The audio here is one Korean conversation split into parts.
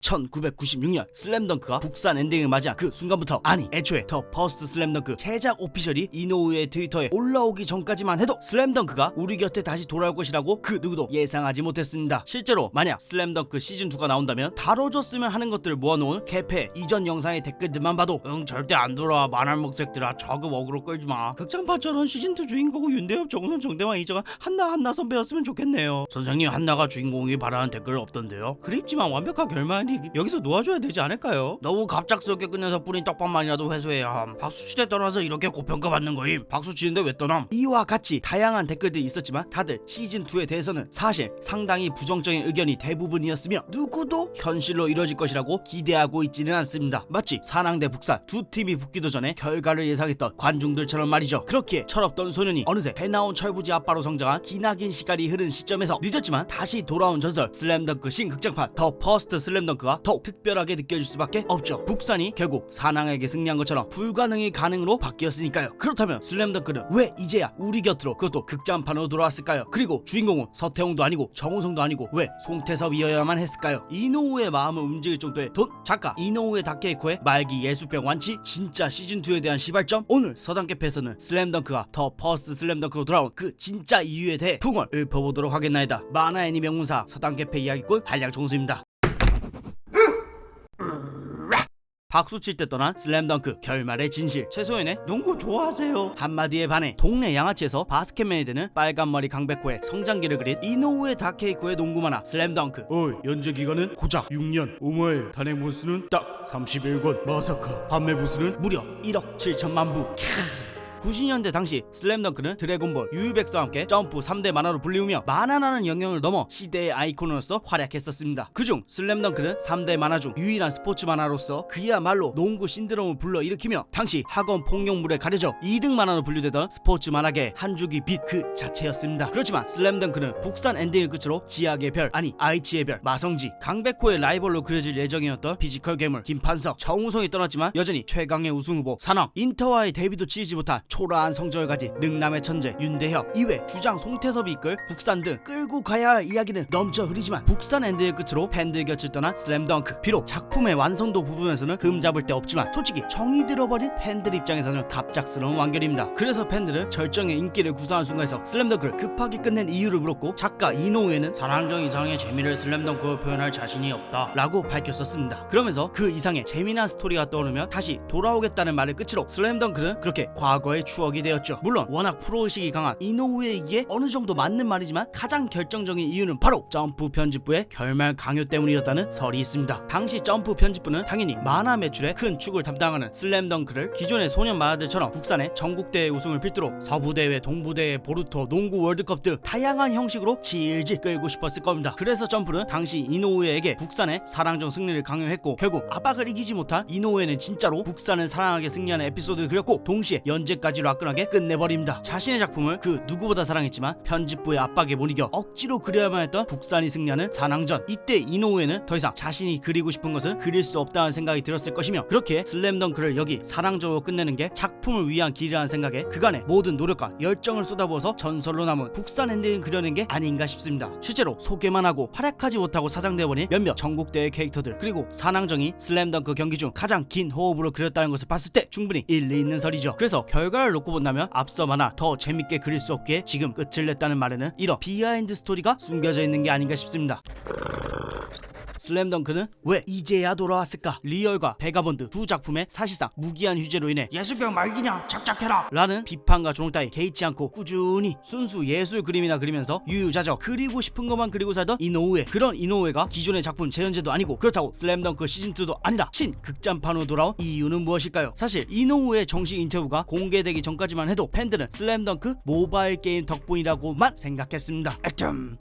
1996년 슬램덩크가 북산 엔딩을 맞이한 그 순간부터, 아니 애초에 더 퍼스트 슬램덩크 제작 오피셜이 이노우의 트위터에 올라오기 전까지만 해도 슬램덩크가 우리 곁에 다시 돌아올 것이라고 그 누구도 예상하지 못했습니다. 실제로 만약 슬램덩크 시즌2가 나온다면 다뤄줬으면 하는 것들을 모아놓은 개패 이전 영상의 댓글들만 봐도 절대 안 돌아와 만화먹색들아, 저급 어그로 끌지마, 극장판처럼 시즌2 주인공은 윤대엽, 정선, 정대만, 이정환, 한나 선배였으면 좋겠네요. 선생님, 한나가 주인공이 바라는 댓글은 없던데요. 그립지만 완벽한 결말이 여기서 놓아줘야 되지 않을까요? 너무 갑작스럽게 끝내서 뿌린 떡밥만이라도 회수해야 함. 박수치대 떠나서 이렇게 고평가받는 거임. 박수치는데 왜 떠남? 이와 같이 다양한 댓글들이 있었지만 다들 시즌2에 대해서는 사실 상당히 부정적인 의견이 대부분이었으며 누구도 현실로 이뤄질 것이라고 기대하고 있지는 않습니다. 마치 사랑대 북산 두 팀이 붙기도 전에 결과를 예상했던 관중들처럼 말이죠. 그렇게 철없던 소년이 어느새 배 나온 철부지 아빠로 성장한 기나긴 시간이 흐른 시점에서 늦었지만 다시 돌아온 전설 슬램덩크 신극장판 더 퍼스트 슬램덩크가 더욱 특별하게 느껴질 수밖에 없죠. 북산이 결국 사낭에게 승리한 것처럼 불가능이 가능으로 바뀌었으니까요. 그렇다면 슬램덩크는 왜 이제야 우리 곁으로, 그것도 극장판으로 돌아왔을까요? 그리고 주인공은 서태웅도 아니고 정우성도 아니고 왜 송태섭이어야만 했을까요? 이노우의 마음을 움직일 정도의 돈? 작가 이노우의 다케이코의 말기 예술병 완치? 진짜 시즌2에 대한 시발점? 오늘 서당캐페에서는 슬램덩크가 더 퍼스트 슬램덩크로 돌아온 그 진짜 이유에 대해 풍월 읊어보도록 하겠나이다. 만화 애니 명문사 서당캐페 이야기꾼 한량종수입니다. 박수 칠 때 떠난 슬램덩크 결말의 진실. 최소연의 농구 좋아하세요 한마디에 반해 동네 양아치에서 바스켓맨이 되는 빨간머리 강백호의 성장기를 그린 이노우의 다케이코의 농구 만화 슬램덩크. 연재 기간은 고작 6년, 오마에 단행 본수는 딱 31권, 마사카 판매 부수는 무려 1억 7천만 부. 90년대 당시 슬램덩크는 드래곤볼, 유유백서와 함께 점프 3대 만화로 불리우며 만화라는 영역을 넘어 시대의 아이콘으로서 활약했었습니다. 그중 슬램덩크는 3대 만화 중 유일한 스포츠 만화로서 그야말로 농구 신드롬을 불러일으키며 당시 학원 폭력물에 가려져 2등 만화로 분류되던 스포츠 만화계의 한 줄기 빛 그 자체였습니다. 그렇지만 슬램덩크는 북산 엔딩을 끝으로 지하의 별, 아니 아이치의 별, 마성지, 강백호의 라이벌로 그려질 예정이었던 피지컬 괴물 김판석, 정우성이 떠났지만 여전히 최강의 우승후보 산왕, 인터와의 데뷔도 치르지 못한 초라한 성적을 가진 능남의 천재 윤대협 이외 주장 송태섭이 이끌 북산 등 끌고 가야 할 이야기는 넘쳐 흐리지만 북산 엔드의 끝으로 팬들 곁을 떠난 슬램덩크. 비록 작품의 완성도 부분에서는 흠잡을 데 없지만 솔직히 정이 들어버린 팬들 입장에서는 갑작스러운 완결입니다. 그래서 팬들은 절정의 인기를 구사한 순간에서 슬램덩크를 급하게 끝낸 이유를 물었고, 작가 이노우에는 사랑정 이상의 재미를 슬램덩크로 표현할 자신이 없다 라고 밝혔었습니다. 그러면서 그 이상의 재미난 스토리가 떠오르면 다시 돌아오겠다는 말을 끝으로 슬램덩크는 그렇게 과거의 추억이 되었죠. 물론 워낙 프로의식이 강한 이노우에게 어느 정도 맞는 말이지만 가장 결정적인 이유는 바로 점프 편집부의 결말 강요 때문이었다는 설이 있습니다. 당시 점프 편집부는 당연히 만화 매출의 큰 축을 담당하는 슬램덩크를 기존의 소년 만화들처럼 북산의 전국대회 우승을 필두로 서부대회, 동부대회, 보루토, 농구 월드컵 등 다양한 형식으로 질질 끌고 싶었을 겁니다. 그래서 점프는 당시 이노우에에게 북산의 사랑정 승리를 강요했고, 결국 압박을 이기지 못한 이노우에는 진짜로 북산을 사랑하게 승리하는 에피소드를 그렸고 동시에 연재까지 화끈하게 끝내버립니다. 자신의 작품을 그 누구보다 사랑했지만 편집부의 압박에 못 이겨 억지로 그려야만 했던 북산이 승리하는 사랑전. 이때 이노우에는 더 이상 자신이 그리고 싶은 것은 그릴 수 없다는 생각이 들었을 것이며, 그렇게 슬램덩크를 여기 사랑적으로 끝내는 게 작품을 위한 길이라는 생각에 그간의 모든 노력과 열정을 쏟아부어서 전설로 남은 북산 엔딩을 그려낸 게 아닌가 싶습니다. 실제로 소개만 하고 활약하지 못하고 사장되어버린 몇몇 전국대회 캐릭터들, 그리고 사랑정이 슬램덩크 경기 중 가장 긴 호흡으로 그렸다는 것을 봤을 때 충분히 일리 있는 설이죠. 그래서 결과를 놓고 본다면 앞서 만화 더 재밌게 그릴 수 없기에 지금 끝을 냈다는 말에는 이런 비하인드 스토리가 숨겨져 있는 게 아닌가 싶습니다. 슬램덩크는 왜 이제야 돌아왔을까? 리얼과 베가본드 두 작품의 사실상 무기한 휴재로 인해 예술병 말기냐 착착해라 라는 비판과 조롱 따위 개의치 않고 꾸준히 순수 예술 그림이나 그리면서 유유자적 그리고 싶은 것만 그리고 살던 이노우에, 그런 이노우에가 기존의 작품 재현제도 아니고 그렇다고 슬램덩크 시즌2도 아니라 신극장판으로 돌아온 이유는 무엇일까요? 사실 이노우의 정식 인터뷰가 공개되기 전까지만 해도 팬들은 슬램덩크 모바일 게임 덕분이라고만 생각했습니다.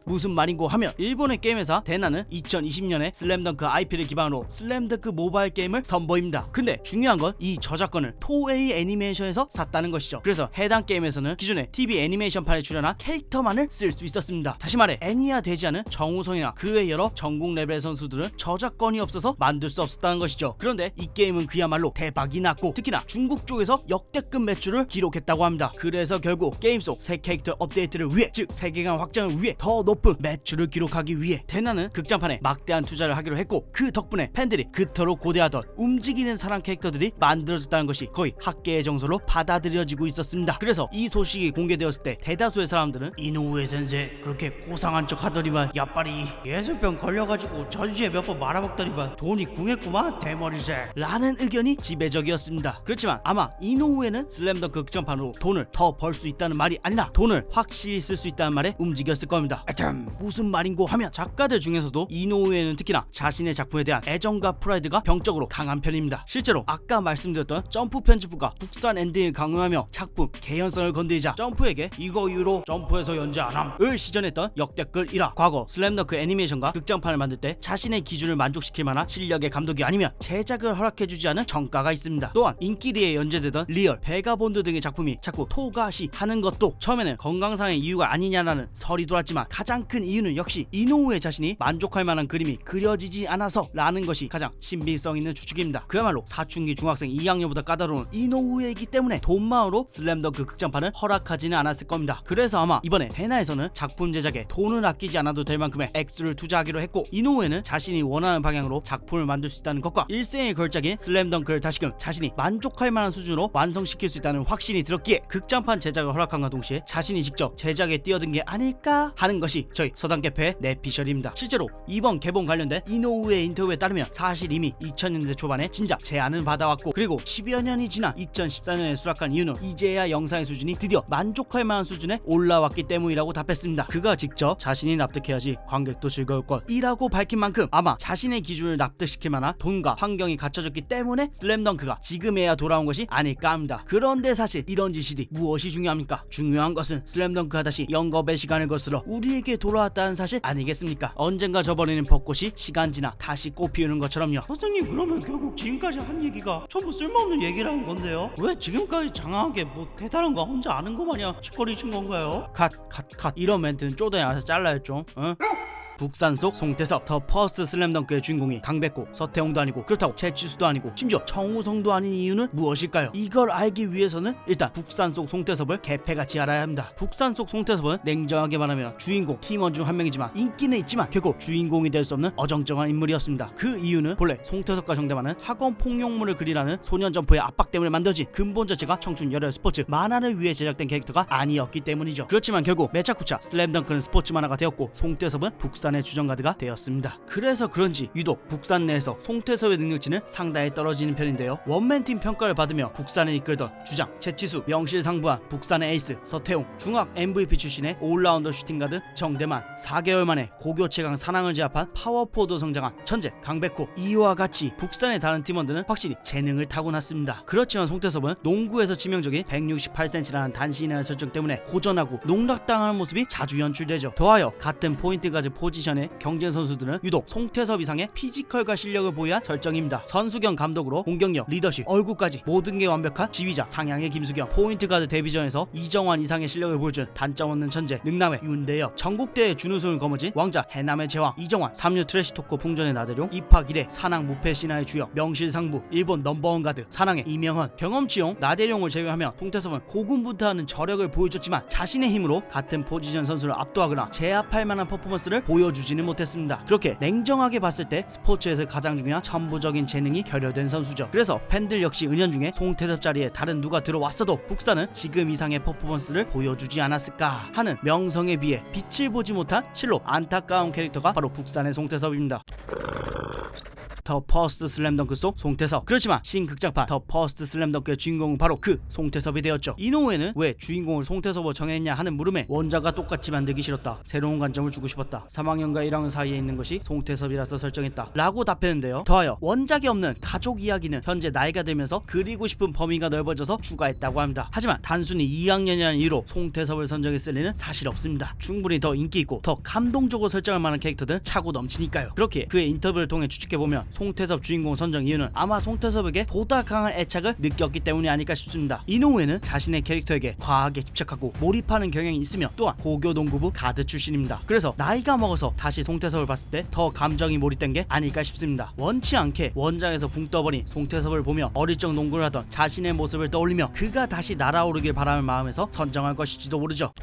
무슨 말인고 하면 일본의 게임회사 대나는 2020년에 슬램덩크 IP를 기반으로 슬램덩크 모바일 게임을 선보입니다. 근데 중요한 건 이 저작권을 토에이 애니메이션에서 샀다는 것이죠. 그래서 해당 게임에서는 기존의 TV 애니메이션판에 출연한 캐릭터만을 쓸 수 있었습니다. 다시 말해 애니화 되지 않은 정우성이나 그 외 여러 전국 레벨 선수들은 저작권이 없어서 만들 수 없었다는 것이죠. 그런데 이 게임은 그야말로 대박이 났고 특히나 중국 쪽에서 역대급 매출을 기록했다고 합니다. 그래서 결국 게임 속 새 캐릭터 업데이트를 위해, 즉 세계관 확장을 위해 더 높은 매출을 기록하기 위해 대나는 극장판에 막대한 투자 투자를 하기로 했고, 그 덕분에 팬들이 그토록 고대하던 움직이는 사람 캐릭터들이 만들어졌다는 것이 거의 학계의 정서로 받아들여지고 있었습니다. 그래서 이 소식이 공개되었을 때 대다수의 사람들은 이노우에 센세 그렇게 고상한 척 하더니만 야빨이 예술병 걸려가지고 전시에 몇 번 말아먹더니만 돈이 궁했구만 대머리새 라는 의견이 지배적이었습니다. 그렇지만 아마 이노우에는 슬램덩크 극장판으로 돈을 더 벌 수 있다는 말이 아니라 돈을 확실히 쓸 수 있다는 말에 움직였을 겁니다. 참 무슨 말인고 하면 작가들 중에서도 이노우에는 특히나 자신의 작품에 대한 애정과 프라이드가 병적으로 강한 편입니다. 실제로 아까 말씀드렸던 점프 편집부가 국산 엔딩을 강요하며 작품 개연성을 건드리자 점프에게 이거 이후로 점프에서 연재 안함을 시전했던 역대급 일화. 과거 슬램덩크 애니메이션과 극장판을 만들 때 자신의 기준을 만족시킬 만한 실력의 감독이 아니면 제작을 허락해주지 않은 정가가 있습니다. 또한 인기리에 연재되던 리얼, 베가본드 등의 작품이 자꾸 토가시 하는 것도 처음에는 건강상의 이유가 아니냐라는 설이 돌았지만 가장 큰 이유는 역시 이노우에 자신이 만족할 만한 그림이 그려지지 않아서 라는 것이 가장 신빙성 있는 추측입니다. 그야말로 사춘기 중학생 2학년보다 까다로운 이노우에이기 때문에 돈마으로 슬램덩크 극장판을 허락하지는 않았을 겁니다. 그래서 아마 이번에 베나에서는 작품 제작에 돈을 아끼지 않아도 될 만큼의 액수를 투자하기로 했고, 이노우에는 자신이 원하는 방향으로 작품을 만들 수 있다는 것과 일생의 걸작인 슬램덩크를 다시금 자신이 만족할 만한 수준으로 완성시킬 수 있다는 확신이 들었기에 극장판 제작을 허락함과 동시에 자신이 직접 제작에 뛰어든 게 아닐까 하는 것이 저희 서당캐페의 내피셜입니다. 실제로 이번 개봉 관련된 이노우의 인터뷰에 따르면 사실 이미 2000년대 초반에 진작 제안을 받아왔고, 그리고 10여 년이 지나 2014년에 수락한 이유는 이제야 영상의 수준이 드디어 만족할 만한 수준에 올라왔기 때문이라고 답했습니다. 그가 직접 자신이 납득해야지 관객도 즐거울 것이라고 밝힌 만큼 아마 자신의 기준을 납득시킬 만한 돈과 환경이 갖춰졌기 때문에 슬램덩크가 지금에야 돌아온 것이 아닐까 합니다. 그런데 사실 이런 지실이 무엇이 중요합니까? 중요한 것은 슬램덩크가 다시 영겁의 시간을 거슬러 우리에게 돌아왔다는 사실 아니겠습니까? 언젠가 져버리는 벚꽃이 시간 지나 다시 꽃 피우는 것처럼요. 선생님, 그러면 결국 지금까지 한 얘기가 전부 쓸모없는 얘기라는 건데요? 왜 지금까지 장황하게 뭐 대단한 거 혼자 아는 거 마냥 짓거리신 건가요? 컷 이런 멘트는 쪼다니 알아서 잘라요 좀. 어? 북산 속 송태섭, 더 퍼스트 슬램덩크의 주인공이 강백호, 서태웅도 아니고 그렇다고 최치수도 아니고 심지어 정우성도 아닌 이유는 무엇일까요? 이걸 알기 위해서는 일단 북산 속 송태섭을 개패같이 알아야 합니다. 북산 속 송태섭은 냉정하게 말하면 주인공 팀원 중 한 명이지만 인기는 있지만 결국 주인공이 될 수 없는 어정쩡한 인물이었습니다. 그 이유는 본래 송태섭과 정대만은 학원 폭력물을 그리라는 소년 점프의 압박 때문에 만들어진 근본 자체가 청춘 열혈 스포츠 만화를 위해 제작된 캐릭터가 아니었기 때문이죠. 그렇지만 결국 매차쿠차 슬램덩크는 스포츠 만화가 되었고 송태섭은 북산의 주전가드가 되었습니다. 그래서 그런지 유독 북산 내에서 송태섭의 능력치는 상당히 떨어지는 편인데요. 원맨팀 평가를 받으며 북산을 이끌던 주장 최치수, 명실상부한 북산의 에이스 서태웅, 중학 MVP 출신의 올라운더 슈팅가드 정대만, 4개월 만에 고교 최강 산왕을 제압한 파워포드 성장한 천재 강백호, 이와 같이 북산의 다른 팀원들은 확실히 재능을 타고났습니다. 그렇지만 송태섭은 농구에서 치명적인 168cm라는 단신이라는 설정 때문에 고전하고 농락당하는 모습이 자주 연출되죠. 더하여 같은 포인트 가드 포지션의 경쟁 선수들은 유독 송태섭 이상의 피지컬과 실력을 보유한 설정입니다. 선수경 감독으로 공격력, 리더십, 얼굴까지 모든 게 완벽한 지휘자 상향의 김수경, 포인트 가드 데뷔전에서 이정환 이상의 실력을 보여준 단점 없는 천재 능남의 윤대엽, 전국대회 준우승을 거머쥔 왕자 해남의 제왕 이정환, 3류 트래시 토커 풍전의 나대룡, 입학 1회 산왕 무패 신화의 주역 명실상부 일본 넘버원 가드 산왕의 이명헌, 경험치용 나대룡을 제외하면 송태섭은 고군분투하는 저력을 보여줬지만 자신의 힘으로 같은 포지션 선수를 압도하거나 제압할 만한 퍼포먼스를 보여주지는 못했습니다. 그렇게 냉정하게 봤을 때 스포츠에서 가장 중요한 천부적인 재능이 결여된 선수죠. 그래서 팬들 역시 은연중에 송태섭 자리에 다른 누가 들어왔어도 북산은 지금 이상의 퍼포먼스를 보여주지 않았을까 하는 명성에 비해 빛을 보지 못한 실로 안타까운 캐릭터가 바로 북산의 송태섭입니다. 더 퍼스트 슬램덩크 속 송태섭. 그렇지만 신극장판 더 퍼스트 슬램덩크의 주인공은 바로 그 송태섭이 되었죠. 이노우에는 왜 주인공을 송태섭으로 정했냐 하는 물음에 원작과 똑같이 만들기 싫었다, 새로운 관점을 주고 싶었다, 3학년과 1학년 사이에 있는 것이 송태섭이라서 설정했다 라고 답했는데요. 더하여 원작에 없는 가족 이야기는 현재 나이가 들면서 그리고 싶은 범위가 넓어져서 추가했다고 합니다. 하지만 단순히 2학년이라는 이유로 송태섭을 선정했을 리는 사실 없습니다. 충분히 더 인기 있고 더 감동적으로 설정할 만한 캐릭터들은 차고 넘치니까요. 그렇게 그의 인터뷰를 통해 추측해보면 송태섭 주인공 선정 이유는 아마 송태섭에게 보다 강한 애착을 느꼈기 때문이 아닐까 싶습니다. 이노우에는 자신의 캐릭터에게 과하게 집착하고 몰입하는 경향이 있으며 또한 고교 농구부 가드 출신입니다. 그래서 나이가 먹어서 다시 송태섭을 봤을 때 더 감정이 몰입된 게 아닐까 싶습니다. 원치 않게 원작에서 붕 떠버린 송태섭을 보며 어릴 적 농구를 하던 자신의 모습을 떠올리며 그가 다시 날아오르길 바라는 마음에서 선정한 것일지도 모르죠.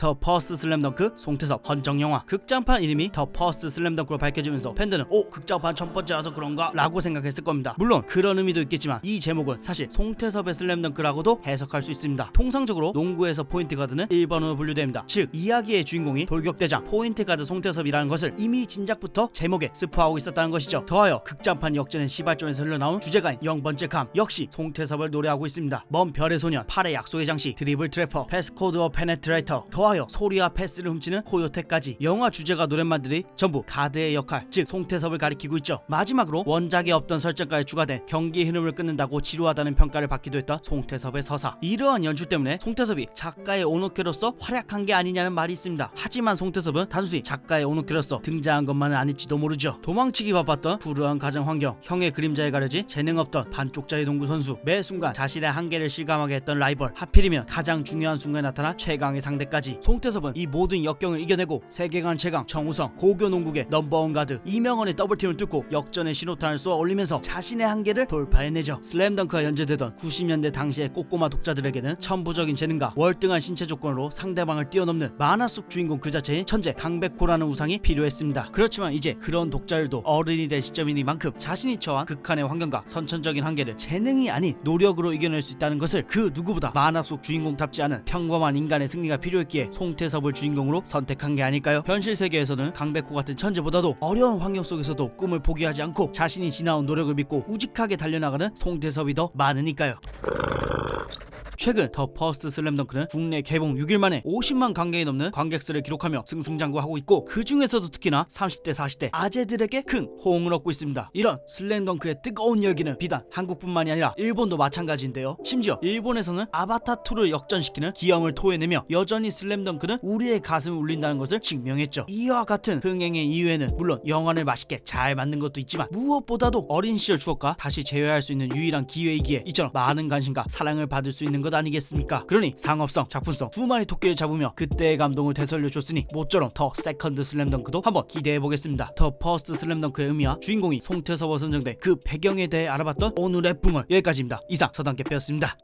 더 퍼스트 슬램덩크 송태섭 헌정영화. 극장판 이름이 더 퍼스트 슬램덩크로 밝혀지면서 팬들은 극장판 첫 번째라서 그런가 라고 생각했을 겁니다. 물론 그런 의미도 있겠지만 이 제목은 사실 송태섭의 슬램덩크라고도 해석할 수 있습니다. 통상적으로 농구에서 포인트 가드는 1번으로 분류됩니다. 즉 이야기의 주인공이 돌격대장 포인트 가드 송태섭이라는 것을 이미 진작부터 제목에 스포하고 있었다는 것이죠. 더하여 극장판 역전의 시발점에서 흘러나온 주제가인 0번째 감 역시 송태섭을 노래하고 있습니다. 먼 별의 소년, 팔의 약속의 장식, 드리블 트래퍼, 패스코드어 페네트레이터, 더하여 소리와 패스를 훔치는 코요테까지 영화 주제가 노랫말들이 전부 가드의 역할, 즉 송태섭을 가리키고 있죠. 마지막으로 원작에 없던 설정까지 추가된 경기의 흐름을 끊는다고 지루하다는 평가를 받기도 했던 송태섭의 서사. 이러한 연출 때문에 송태섭이 작가의 오노케로서 활약한 게 아니냐는 말이 있습니다. 하지만 송태섭은 단순히 작가의 오노케로서 등장한 것만은 아닐지도 모르죠. 도망치기 바빴던 불우한 가정 환경, 형의 그림자에 가려진 재능 없던 반쪽짜리 농구 선수, 매 순간 자신의 한계를 실감하게 했던 라이벌, 하필이면 가장 중요한 순간에 나타난 최강의 상대까지. 송태섭은 이 모든 역경을 이겨내고 세계관 최강 정우성, 고교 농구계 넘버원 가드 이명헌의 더블팀을 뚫고 역전의 신호탄을 쏘아 올리면서 자신의 한계를 돌파해내죠. 슬램덩크가 연재되던 90년대 당시의 꼬꼬마 독자들에게는 천부적인 재능과 월등한 신체 조건으로 상대방을 뛰어넘는 만화 속 주인공 그 자체인 천재 강백호라는 우상이 필요했습니다. 그렇지만 이제 그런 독자들도 어른이 될 시점이니만큼 자신이 처한 극한의 환경과 선천적인 한계를 재능이 아닌 노력으로 이겨낼 수 있다는 것을 그 누구보다 만화 속 주인공답지 않은 평범한 인간의 승리가 필요했기에 송태섭을 주인공으로 선택한 게 아닐까요? 현실 세계에서는 강백호 같은 천재보다도 어려운 환경 속에서도 꿈을 포기하지 않고 자신이 지나온 노력을 믿고 우직하게 달려나가는 송태섭이 더 많으니까요. 최근 더 퍼스트 슬램덩크는 국내 개봉 6일 만에 50만 관객이 넘는 관객수를 기록하며 승승장구하고 있고, 그 중에서도 특히나 30대 40대 아재들에게 큰 호응을 얻고 있습니다. 이런 슬램덩크의 뜨거운 열기는 비단 한국뿐만이 아니라 일본도 마찬가지인데요. 심지어 일본에서는 아바타2를 역전시키는 기염을 토해내며 여전히 슬램덩크는 우리의 가슴을 울린다는 것을 증명했죠. 이와 같은 흥행의 이유에는 물론 영화를 맛있게 잘 만든 것도 있지만 무엇보다도 어린 시절 추억과 다시 재회할 수 있는 유일한 기회이기에 이처럼 많은 관심과 사랑을 받을 수 있는 것 아니겠습니까? 그러니 상업성, 작품성 두 마리 토끼를 잡으며 그때의 감동을 되살려줬으니 모쪼록 더 세컨드 슬램덩크도 한번 기대해보겠습니다. 더 퍼스트 슬램덩크의 의미와 주인공이 송태섭으로 선정된 그 배경에 대해 알아봤던 오늘의 붕얼 여기까지입니다. 이상 서당깨pe였습니다.